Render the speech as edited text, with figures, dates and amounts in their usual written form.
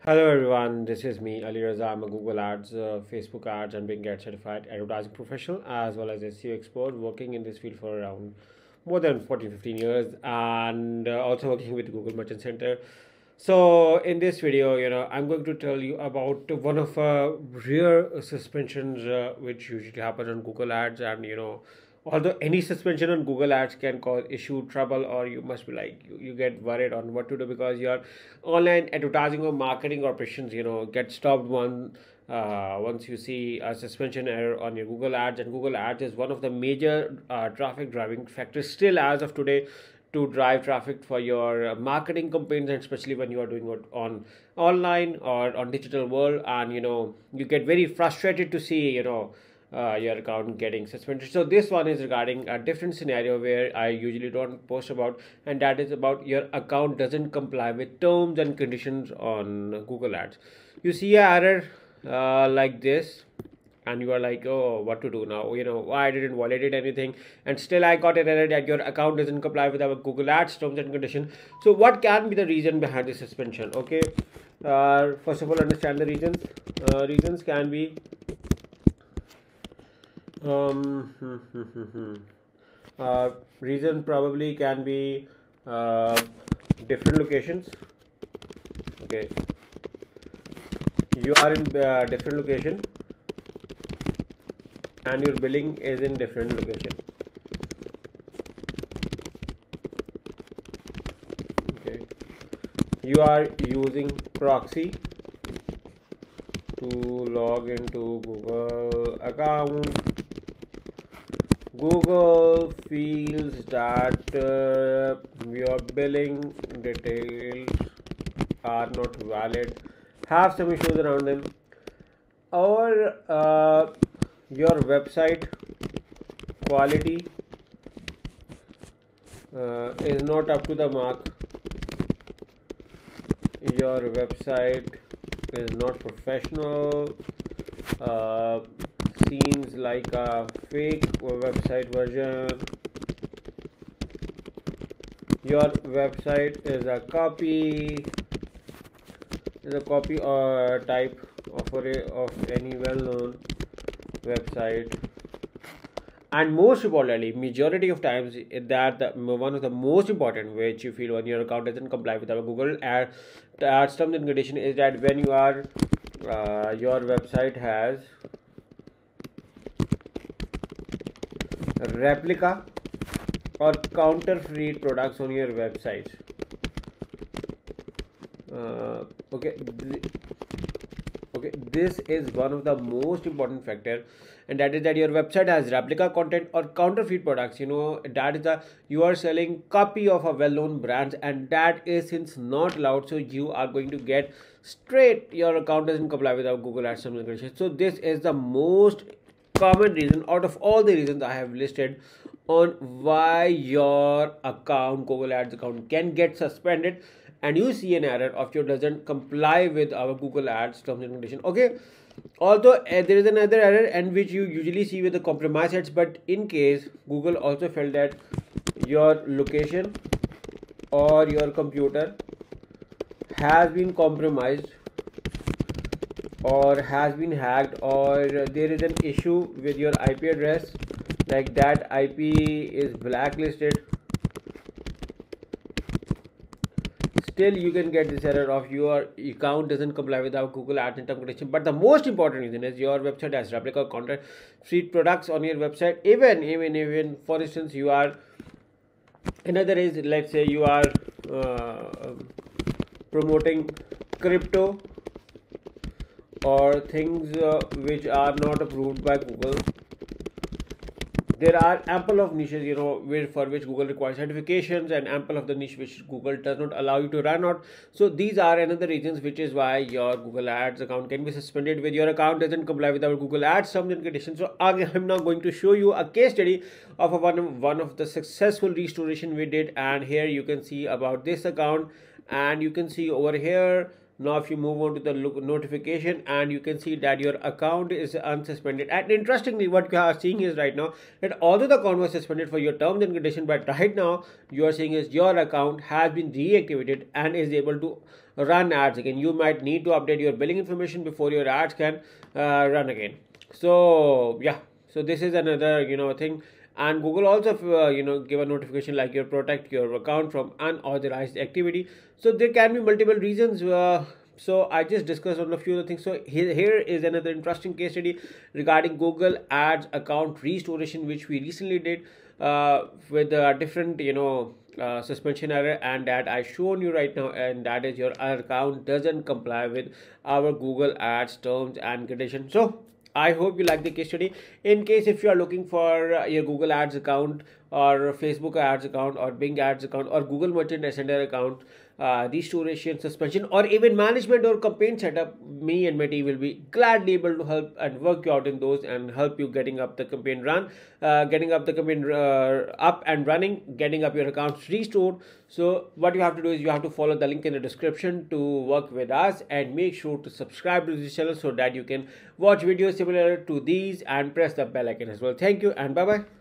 Hello everyone, this is me, Ali Raza. I'm a Google Ads, Facebook Ads, and Bing Ad certified advertising professional as well as SEO expert, working in this field for around more than 14 15 years, and also working with Google Merchant Center. So in this video, I'm going to tell you about one of rare suspensions which usually happen on Google Ads, and although any suspension on Google Ads can cause issue, trouble, or you must be like you get worried on what to do because your online advertising or marketing operations, get stopped once you see a suspension error on your Google Ads, and Google Ads is one of the major traffic driving factors still as of today to drive traffic for your marketing campaigns, and especially when you are doing it on online or on digital world, and you get very frustrated to see your account getting suspended. So this one is regarding a different scenario where I usually don't post about, and that is about your account doesn't comply with terms and conditions on Google Ads. You see a error like this, and you are like, oh, what to do now? Why I didn't violate anything, and still I got an error that your account doesn't comply with our Google Ads terms and conditions. So what can be the reason behind the suspension? Okay, first of all, understand the reasons. Reasons can be reason probably can be different locations. Okay, you are in different location and your billing is in different location. Okay, you are using proxy to log into Google account. Google feels that your billing details are not valid, have some issues around them, or your website quality is not up to the mark. Your website is not professional, uh, seems like a fake website version. Your website is a copy or type of any well-known website. And most importantly, majority of times one of the most important which you feel when your account doesn't comply with our Google Ads terms and condition is that when you are your website has replica or counterfeit products on your website. Okay, okay, this is one of the most important factor, and that is that your website has replica content or counterfeit products. That is you are selling copy of a well-known brand, and that is since not allowed. So you are going to get straight your account doesn't comply with our Google Ads terms and conditions. So this is the most common reason out of all the reasons I have listed on why your account, Google Ads account, can get suspended, and you see an error of your doesn't comply with our Google Ads terms and conditions. Okay, although there is another error and which you usually see with the compromised ads, but in case Google also felt that your location or your computer has been compromised or has been hacked, or there is an issue with your IP address, like that IP is blacklisted, still you can get this error of your account doesn't comply with our Google Ads term condition. But the most important reason is your website has replica content street products on your website. Even for instance, you are another is, let's say you are promoting crypto or things which are not approved by Google. There are ample of niches, for which Google requires certifications, and ample of the niche which Google does not allow you to run out. So these are another reasons which is why your Google Ads account can be suspended with your account doesn't comply with our Google Ads terms and conditions. So I'm now going to show you a case study of one of the successful restoration we did, and here you can see about this account, and you can see over here. Now if you move on to the notification, and you can see that your account is unsuspended. And interestingly, what you are seeing is right now that although the account was suspended for your terms and conditions, but right now you are seeing is your account has been reactivated and is able to run ads again. You might need to update your billing information before your ads can run again. So yeah, so this is another thing. And Google also give a notification like you protect your account from unauthorized activity. So there can be multiple reasons. So I just discussed on a few other things. So here is another interesting case study regarding Google Ads account restoration, which we recently did with a different suspension error, and that I shown you right now, and that is your account doesn't comply with our Google Ads terms and conditions. So I hope you like the case study. In case if you are looking for your Google Ads account or Facebook Ads account or Bing Ads account or Google Merchant Ascender account, restoration, suspension, or even management or campaign setup, me and my team will be gladly able to help and work you out in those and help you getting up the campaign getting up the campaign up and running, getting up your accounts restored. So what you have to do is you have to follow the link in the description to work with us, and make sure to subscribe to this channel so that you can watch videos similar to these and press the bell icon as well. Thank you and bye bye.